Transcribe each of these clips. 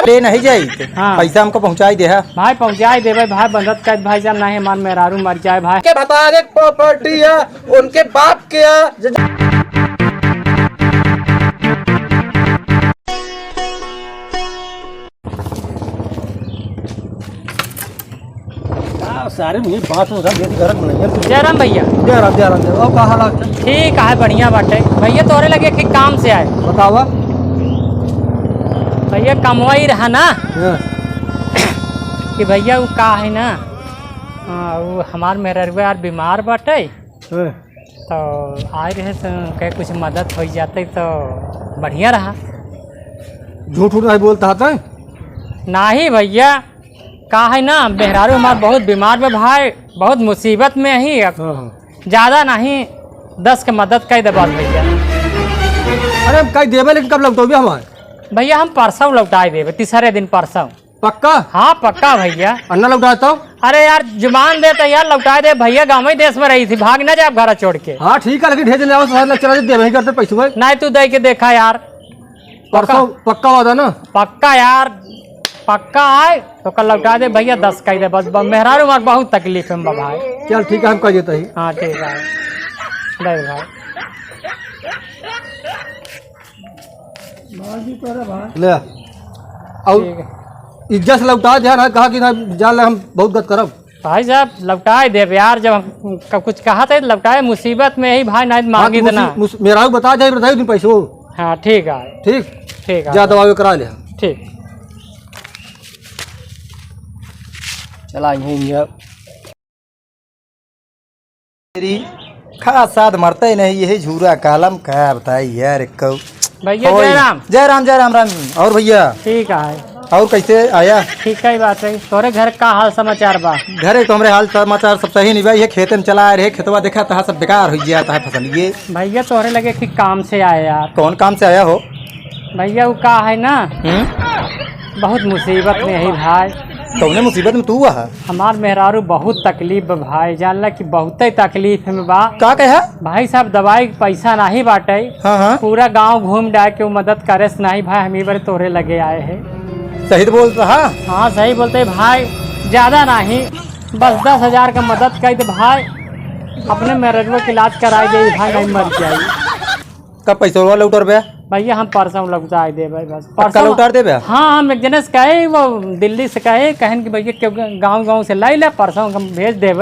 ले नहीं जाई हाँ। पैसा हमको पहुँचाई दे भाई पहुँचाई देवे भाई बंदत कर भाई जब नहीं हमार मेहरारू मर जाए भाई के बता दे प्रॉपर्टी है उनके बाप के है। सारे मुझे बात हो रहा है जयराम भैया ठीक है बढ़िया बाटे भैया तोरे लगे कि काम से आए बतावा भैया कमवाई रहा ना कि भैया वो का है ना वो हमार मेहरवा यार बीमार बाटे तो आए रहे तो कहे कुछ मदद हो जाते तो बढ़िया रहा। झूठ नहीं बोलता था नहीं भैया का है ना मेहरारू हमार बहुत बीमार में भाई बहुत मुसीबत में ही ज़्यादा नहीं 10 के मदद कर दे बात भैया। अरे कहीं देवे लेकिन कब लौटोगे हमारे भैया हम परसों लौटाए देवे तीसरे दिन परसों। पक्का? हाँ पक्का भैया। अन्ना लौटाता हूँ। अरे यार जुबान देते यार लौटा दे भैया गाँव ही देश में रही थी भाग ना जाए घर छोड़ के। हाँ ठीक है लेकिन भेज चला देवे करते पैसे भाई नहीं तू दे के देखा यार परसों पक्का वादा ना? पक्का यार पक्का आए तो कल लौटा दे भैया 10 कह दे बस मेहरारू मार बहुत तकलीफ है भाई। चल ठीक है हम कह देते ही। हाँ ठीक है दे भाई ले और इज्जत से लौटा ध्यान है कहा कि ना जान हम बहुत गत करब भाई साहब लौटाए दे यार जब हम कुछ कहा था लौटाए मुसीबत में ही भाई नहीं मांगी देना मेरा बता जाए बताइए तुम पैसे। हाँ ठीक है ठीक ठीक है जा दवा करा ले ठीक चला मेरी खास साथ मरता ही नहीं यही झूरा कालम क्या बताई यार भैया जयराम जयराम जयराम राम। और भैया ठीक है और कैसे आया? ठीक है बात है तोरे घर का हाल समाचार बा? घरे तो हमारे हाल समाचार सब सही नहीं भाई ये खेत में चला रहे खेतवा देखा था सब बेकार हो गया था फसल ये। भैया तोरे लगे कि काम से आए यार। कौन काम से आया हो? भैया वो का है ना बहुत मुसीबत में है भाई। तुमने मुसीबत में तू हुआ? हमार मेहरारू बहुत तकलीफ बा भाई जानला कि बहुत तकलीफ में बा। का कहा? भाई साहब दवाई पैसा नहीं बाटे। हाँ। पूरा गांव घूम डाल के मदद करे से नहीं भाई हम बार तोरे लगे आए हैं। सही तो बोल रहा? हाँ सही बोलते भाई ज्यादा नहीं बस 10,000 का मदद कर दे भाई अपने मेहरारू का इलाज कराई दे भाई नहीं मर जाए। कब पैसा लौटर बे? भैया हम परसों लौटा दे भाई बस परसों लौटा दे। हाँ हम एक जने से कहे वो दिल्ली से कहे कहन कि भैया क्यों गाँव से लाई ले परसों हम भेज दे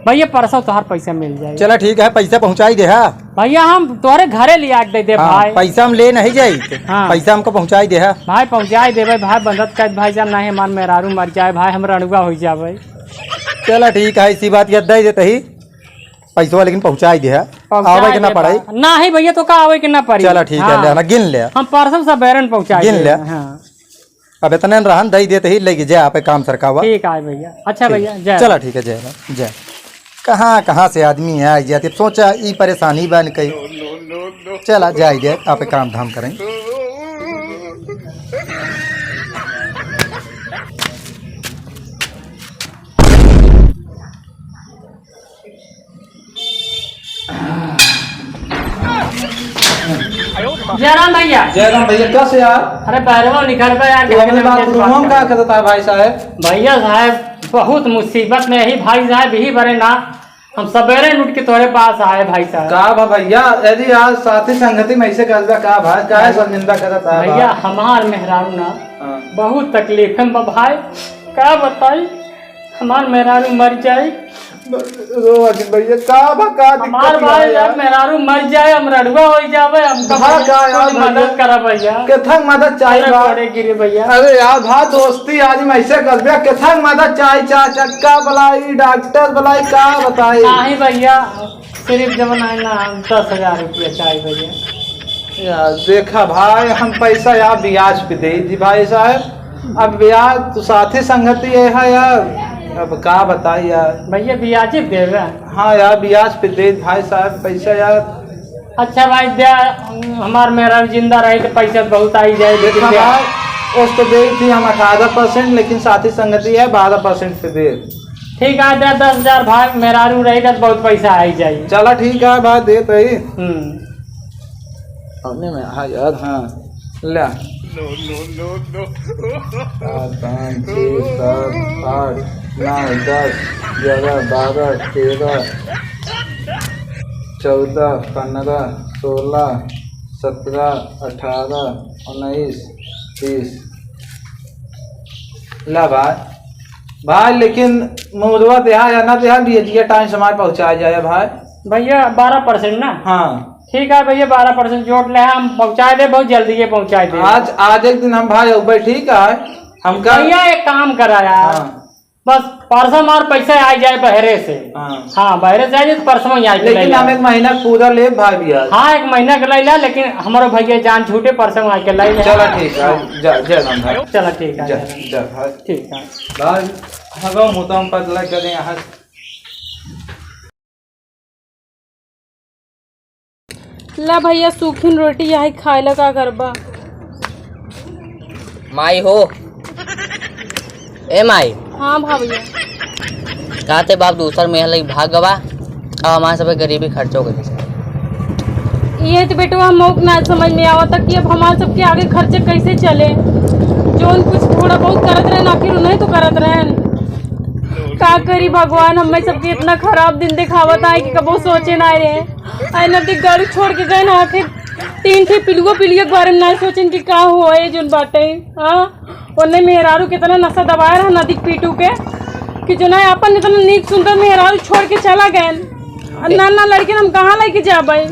भैया परसों तुम्हार पैसा मिल जाए। चला ठीक है पैसा पहुँचाई दे। हाँ भैया हम तुम्हारे घरे लिया दे दे भाई। पैसा हम ले नहीं जाये। हाँ पैसा हमको पहुँचाई दे भाई पहुँचाई दे भाई बंदत कर भाई जब नहीं हमारे मेहरारू मर जाए भाई हम रणुआ हो जाए। चला ठीक है इसी बात याद दे देते ही पैसा लेकिन पहुँचाई दे आवे के ना पड़ाई नहीं भैया तो का आवे के ना पड़ी। चला ठीक है लेना गिन ले हम परसों सब बैरन पहुँचा गिन ले। अब इतने रहन दही देते ही लेके जाए आप काम सरका ठीक है भैया। अच्छा भैया चला ठीक है जय जय। कहाँ से आदमी है आई जाती सोचा ये परेशानी बन गई चला जाए दे आप काम धाम करें। जयराम भैया कैसे यार? अरे पैरवा निकल गया यार क्या करता है भाई साहब? भैया साहब बहुत मुसीबत में ही भाई साहब ही बड़े ना हम सवेरे उठ के तुम्हारे पास आए भाई साहब। का भैया यदि आज साथी संगति में ऐसे कर का भाई का है शर्मिंदा करता है भैया हमार मेहरारू ना बहुत तकलीफ है भाई क्या बताई हमार मेहरारू मर जाए भैया का हमार भाई यार मेहरारू मर जाए हम रड़ुआ हो जावे हम मदद करा भैया केथंग मदद चाहिए गिरे भैया। अरे यार भा दोस्ती आज मैं ऐसे कर दिया केथंग मदद चाहिए चक्का बुलाई डॉक्टर बुलाई का बताई नहीं भैया सिर्फ जब ना 10,000 रुपया चाहिए भैया। यार देखा भाई हम पैसा यार ब्याज पे दे दी भाई साहब अब ब्याज तो साथी संगति है यार अब का बताई यार भैया ब्याज दे रहे। हाँ यार ब्याज पे दे भाई साहब पैसा यार। अच्छा भाई दे हमार मेरा जिंदा रहे तो पैसा बहुत आई जाए। देखा भाई उस तो दे थी हम 18% लेकिन साथी संगति है 12% पे दे। ठीक है दे 10,000 भाई मेहरारू रहेगा तो बहुत पैसा आई जाए। चला ठीक है भाई दे तो ही में हाँ यार हाँ ले सात, पाँच, 6, 7, 8, 9, 10, 11, 12, 13, 14, 15, 16, 17, 18, 19, 20। ला भाई लेकिन मुर्गा देहा या ना देहा लिए टाइम से हमारे पहुँचाया जाए भाई। भैया 12% ना। हाँ ठीक है भैया 12% जोड़ ले हम पहुँचा दे, बहुत जल्दी ये पहुँचा दे। आज एक दिन हम भाई ऊपर ठीक है हम भैया एक काम करा यार। हाँ। बस परसों हमारे पैसा आ जाए बहरे से। हाँ बहरे से आ जाए तो परसों ही आ जाए। लेकिन हम एक महीना पूरा ले भाई भी आज। हाँ 1 महीना के ला लेकिन हमारे भैया जान छूटे परसों आ के लाई। चलो ठीक है जा राम भाई। चलो ठीक है जा भाई ठीक है भाई। हगो मुतम पतला करें यहाँ। ला भैया सूखी रोटी यही खाए का करबा। माई हो ए माई। हाँ भैया कहते बाप दूसर में लगी भाग गवा अब हमारे सब गरीबी खर्च हो गई। ये तो बेटवा मौक ना समझ में आवता कि अब हमारे सबके आगे खर्चे कैसे चले। जोन कुछ थोड़ा बहुत करत रहे आखिर नहीं तो करत रहे। का करी भगवान हमें सबके इतना खराब दिन दिखावत है कि कबो सोचे ना रहे। आई नदी गाड़ी छोड़ के गए ना आखिर 3 ठे पिलुआ के बारे में ना सोचन कि का हो जोन बाटे। हाँ उन्हें मेहरारू कितना नशा दबाया रहा नदी पीटू के कि जो ना अपन इतना नीक सुंदर मेहरारू छोड़ के चला गए। ना लड़के हम कहाँ लेके जा भाई।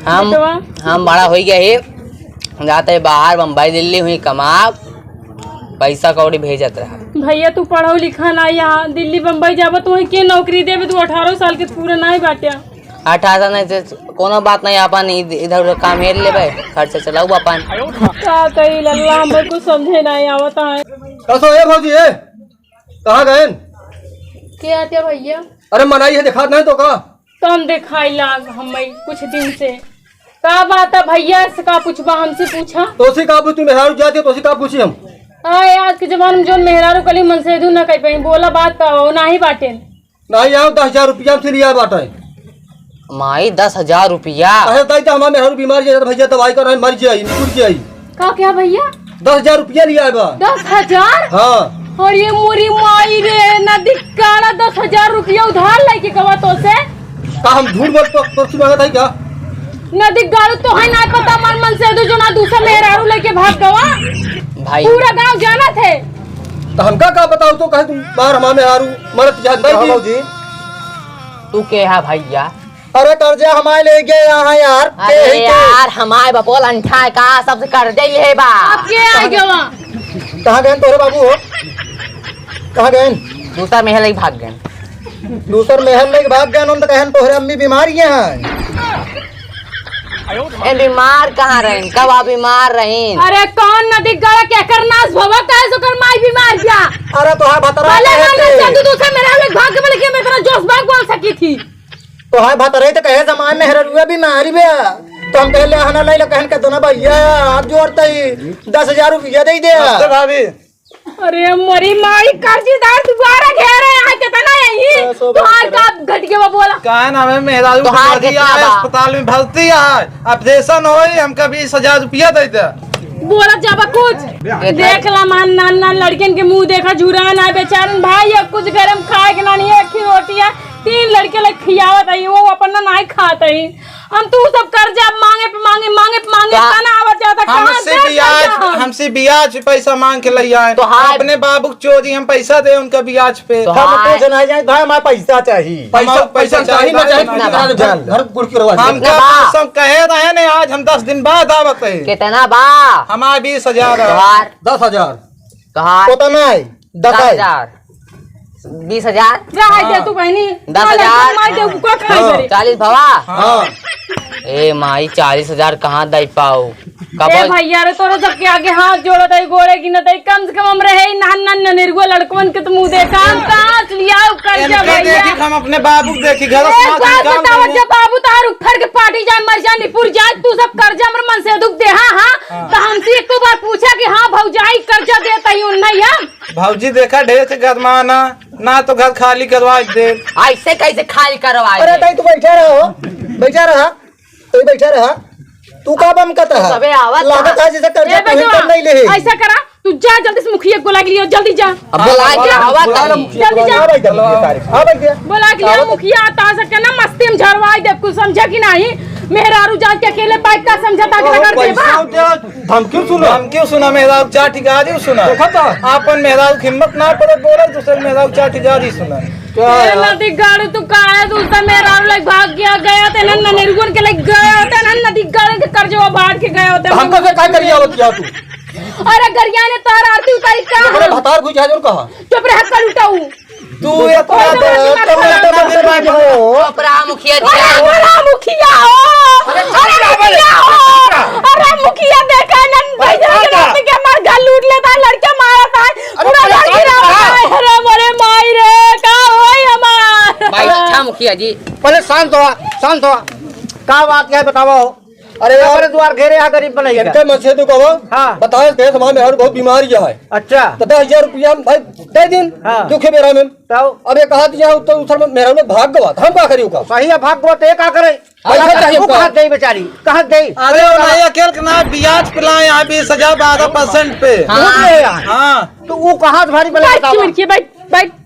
हम बड़ा हो गया है जाते बाहर बम्बई दिल्ली हुई कमा पैसा कौड़ी भेजत रहा। भैया तू पढ़ो लिखा ना यहाँ दिल्ली बम्बई जाबा तो वही के नौकरी देवे। तू 18 साल के पूरा ना ही बाटे। 18 नहीं कोनो बात नहीं अपन इधर उधर काम हेर ले खर्चा चलाऊ अपन। का कही लल्ला हमको कुछ समझे नहीं आवता है। कसो है भौजी है कहाँ गए? के आते भैया? अरे मनाई है दिखा नहीं तो का तुम दिखाई लाग हमें कुछ दिन से। का बात है भैया से का पूछबा हमसे पूछा तो सी का पूछ मेहरारू जाती तो सी का पूछी हम। आए आज के जमाने में जो मेहरारू कली मन से दू ना कह पाई बोला बात का हो ना ही बाटे। नहीं आओ 10,000 रुपया से लिया बाटा है। माई 10,000 रुपया। अरे दाई तो हमारे मेहरारू बीमार है भैया दवाई कर मर जाई निकुर जाई। का क्या भैया 10,000 रुपया लिया है बा। 10,000? हाँ और ये मोरी माई रे नदी काला 10,000 रुपया उधार लेके गवा तो से। का हम झूठ बोल तो मांगा था क्या? नदी गाड़ू तो है ना पता मन से दो जो ना दूसरा मेहरारू लेके भाग गवा। भाई पूरा गांव जाना थे तो हमका का बताओ तो कहे तुम बाहर हमारे मेहरारू मरत जात जी। तू के है भैया? अरे कर्जा हमारे ले गए यहाँ यार। अरे यार हमारे बपोल अंठा का सबसे कर्जा ही है बा। अब के आ गवा? कहाँ गए तोरे बाबू हो? कहाँ गए? दूसरा महल ही भाग गए। दूसर महल लेके भाग गए तो कहन तोहरे अम्मी बीमारी हैं। ए बीमार कहाँ रहे कब आप बीमार रहे? अरे कौन नदी गड़ा क्या करना भवा का सो कर माई बीमार जा। अरे तो है भतरा पहले मैं तू दूसरा मेरा ले भाग के बोले कि मैं तेरा जोश भाग बोल सकी थी। तो है भतरे तो कहे जमान में हरुआ बीमारी बे तो हम कहले हना ले कहन के दोना भैया आप जोड़ते ही 10,000 रुपया दे दे भाभी। अरे मरी माई कर्जदार दोबारा घेर रहे हैं कितना यही तुम्हार का घट के बोला कहा ना हमें मेहरारू अस्पताल में भर्ती है ऑपरेशन हो हमका 20,000 रुपया दे दे। बोला जाबा कुछ देख ला मान नान लड़कियन के मुंह देखा झुरा ना बेचारन भाई अब कुछ गरम खाए के ना नहीं है। 1 रोटी है 3 लड़के लग खियावत है वो अपन ना नहीं खाता है। हम तू सब कर्जा मांगे पे मांगे तना आवत जाता कहां हमसे ब्याज पैसा मांग के ले आए। तो अपने बाबू चोरी हम पैसा दे उनका ब्याज पे। तो हम कुछ नहीं जाए भाई हमारा पैसा चाहिए। पैसा चाहिए ना चाहिए घर गुड़ की रवा हम सब कहे रहे ने आज हम 10 दिन बाद आवत है। कितना बा? हमारे 20,000 तोहार 10,000 तोहार तो नहीं 10,000 20,000 रहा दे तू बहनी 10,000 मार दे को खाई करे 40 भवा। हाँ ए माई 40,000 कहाँ दे पाओ ए भैया रे तोरा सबके आगे हाथ जोड़ा दई गोरे की न दई कम से कम हम रहे नान निरगुआ लड़कवन के तो मुंह देखा हम कहां से लिया कर्जा भैया। हम अपने बाबू देखी घर एक बात बताओ जब बाबू तार उखड़ के पार्टी जाए मर जाए निपुर जाए तू सब कर्जा हमर मन से दुख दे। हां तो हमसे एक बार पूछा कि हां भौजाई कर्जा देता ही नहीं हम। भौजी देखा ढेर से गरमाना ना तो घर खाली करवा दे। ऐसे कैसे खाली करवाए? अरे तू बैठा रहो बैठा रहा तो बैठा रहा तू का बम कहता है अबे आवाज लागत है जैसे कर्जा ए कहीं बेटवा, कम नहीं ले ऐसा करा तू जा जल्दी से मुखिया को लगी लियो जल्दी जा अब बुला के आवाज जल्दी जा। हां भाई बोला कि यार मुखिया आता सके ना मस्ती में झरवाई दे कुछ समझा कि नहीं मेहरारू जात के अकेले बाइक का समझौता के कर देबा धमकी सुना मेहरारू चार ठिकारी सुना आपन मेहरारू हिम्मत ना पड़े बोले दूसरे मेहरारू चार ठिकारी सुना ए नदी गाड़ी तू काहे दूसरा मेहरारू लाइक भाग गया थे ना नेरुगन के लाइक गया थे ना नदी गाड़ी के कर्जवा बाढ़ के गए होते हमको से काय करिया होत क्या तू अरे गरिया ने तार आरती उतारी का अरे भतार घुस जाजोर कहा चुप रह कर उठाऊ तू इतना अपरा मुखिया अरे मुखिया हो अरे मुखिया देखा नन भाई के के मार घर लूट लेता है लड़के मारता है पूरा घर गिरा है अरे मोरे माई रे का होई हमार भाई अच्छा मुखिया जी पहले शांत हो का बात है बताओ अरे यार द्वार घेरे आ गरीब बनाई इनके मछे तो कहो हां बताओ के समाज में और बहुत बीमारी है अच्छा तो 10,000 रुपया भाई दे दिन दुखे मेरा में अब ये कहा दिया तो उधर में मेरा में भाग गवा हम का करियो का सही है भाग गवा तो का करे पैसा चाहिए कहां दे बेचारी कहां दे अरे नहीं अकेले के ना ब्याज पिलाए यहाँ 20,000 12% पे हाँ तो वो कहां भारी बना बताओ बैठ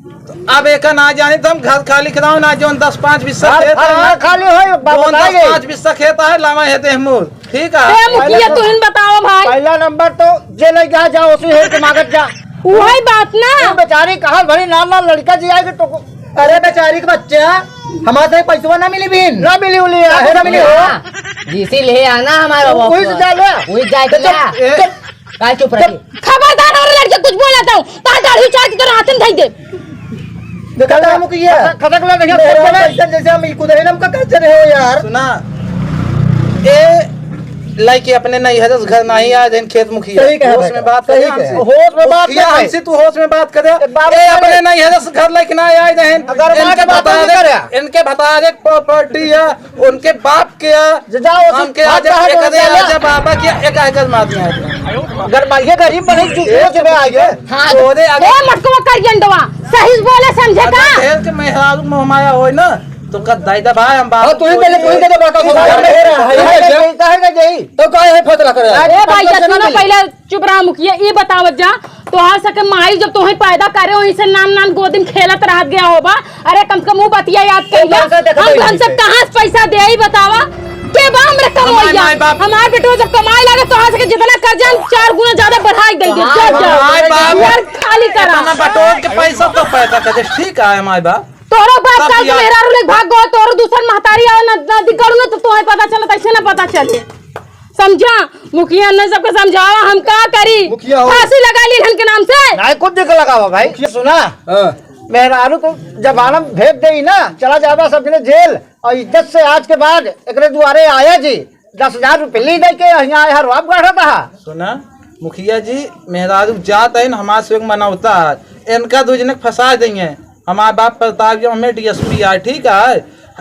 अब एक ना जाने तो हम घर खाली कराओ ना जो 10-5 बिस्सा खेत है खाली होय 10-5 बिस्सा खेत है लावा है देहमूर ठीक है ए मुखिया तू इन बताओ भाई पहला नंबर तो जे ले जा जाओ उसी है के मागत जा वही बात ना बेचारी कहां भरी नाल लड़का जी आएगा तो अरे बेचारी के बच्चा हमारे पैसा ना मिली बिन ना मिली उली है ना मिली हो जीसी ले आना हमारा बाबू कोई से जा ले वही जाए तो काय चुप रही खबरदार और लड़के कुछ बोलता हूं ता दाढ़ी चाट के हाथ में धई दे देखा ना मुखिया खटक ला नहीं पैसा जैसे हम खुद है हम का करते रहे हो यार सुना ए लाइक अपने नहीं है घर नहीं आए दिन खेत मुखिया होश में बात करे होश में बात मुखिया हमसे तू होश में बात करे ए अपने नहीं है घर लाइक ना आए दिन अगर इनके बता दे इनके बता दे प्रॉपर्टी है उनके बाप के जाओ हम के आज एक दे आज बाबा के एक एकड़ मार दिया अगर ये गरीब बने सोच में आ गए हां ओरे ए मटको कर जंडवा सही बोले समझे का ढेर के मेहरारू मोहमाया होय ना तो का दादा भाई हम बात तू ही पहले तू ही के बता कहेगा जई तो काहे है फैसला करे ए भाई सुनो पहले चुप रहा मुखिया ये बतावत जा तो आ सके माई जब तोहे पैदा करे वहीं से नान गोदी में खेलत रह गया होबा अरे कम से कम वो बतिया याद करिया हम सब कहां से पैसा दे ही बतावा के बा हमरे कमाइया हमार बेटो जब कमाई लागे तो आ सके जितना कर्जा 4 गुना ज्यादा बढ़ाई दे यार खाली करा ना बटोर के पैसा तो पैदा करे ठीक है हमारे बाप तोरो बाप का मेरा रुले भाग गो तोरो दूसर महतारी आ नदी करू ना तो तोहे पता चलत ऐसे ना पता चले समझा मुखिया ने सबको समझावा हम का करी फांसी लगा ली इनके नाम से नहीं खुद देख लगावा भाई सुना मेहरारू को जब आलम भेज दे ना चला जावा सब जने जेल और इज्जत से आज के बाद एकरे दुआरे आया जी 10,000 रुपये ली दे के यहाँ हर वाप गाढ़ा था सुना मुखिया जी मेहरारू जात है हमारे से मनावता है इनका दो जने फंसा देंगे हमारे बाप प्रताप जी हमें DSP है ठीक है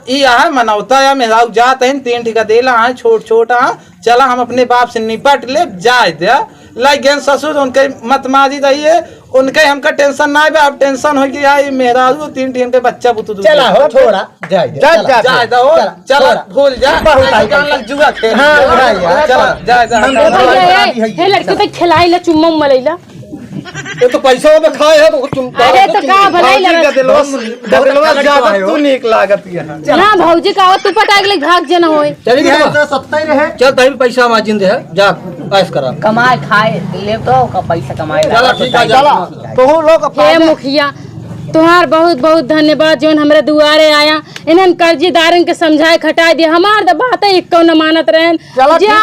ये है मनौता या मेहरारू जात है 3 ठिका देला है छोट छोटा चला हम अपने बाप से निपट ले जाए दे लाइक गेन ससुर उनके मत मारी रही है उनके हमका टेंशन ना है अब टेंशन हो गया ये मेहरारू 3 के बच्चा बुतू चला हो छोड़ा जाए दो चला भूल जा लग जुआ खेल चला जाए हे लड़के तो खिलाई ला चुम्मा मलैला ये तो पैसा में खाए है तो तुम अरे तो का भलाई लगा दिलवा ज्यादा तू नीक लागत है ना भौजी का तू पता के भाग जना होए चली गया 70 रहे चल तभी पैसा माजिन दे जा ऐस करा कमाए खाए ले तो का पैसा कमाए चला ठीक है चला तो लोग हे मुखिया तुहार बहुत बहुत धन्यवाद जोन हमरे दुआरे आया इन्हन कर्जीदारन के समझाए खटाए दिया हमार द बात एक को न मानत रहन जा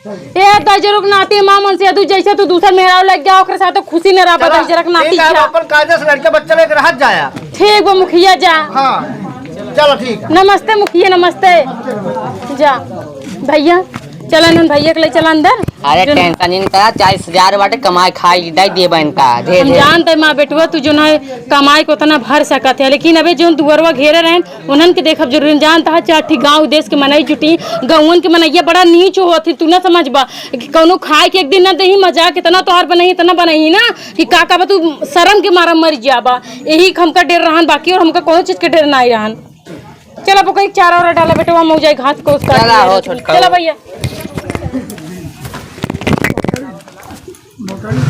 ए दजरुक नाती मामन से तू जैसे तू दूसरा मेरा लग गया ओकरे साथ तो खुशी न रहा पता जरक नाती जा अपन कायदे से लड़के बच्चे लेकर हाथ जाया ठीक वो मुखिया जा हां चलो ठीक है नमस्ते मुखिया नमस्ते जा भैया चलन भैया के ले चला अंदर अरे टेंशन नहीं करा 40,000 बाटे कमाई खाई दे दे बहन का हम जानते माँ बेटुआ तू जो ना कमाई को उतना भर सकत है लेकिन अबे जो दुअरवा घेरे रहन उन्हन के देखब जरूर जानता है 4 गांव देश के मनई जुटी गौवन के मनैया बड़ा नीच होती तू ना समझबा कि कौनो खाए के एक दिन ना दही मजाक इतना तोहार बनही इतना बनही ना कि का का तू शर्म के मारा मर जाबा यही हमका डेर रहन बाकी और हमका कोनो चीज के डेर नहीं रहन चला पको एक 4 और डाला बेटवा मौजाई घास को उसका चला भैया बकरी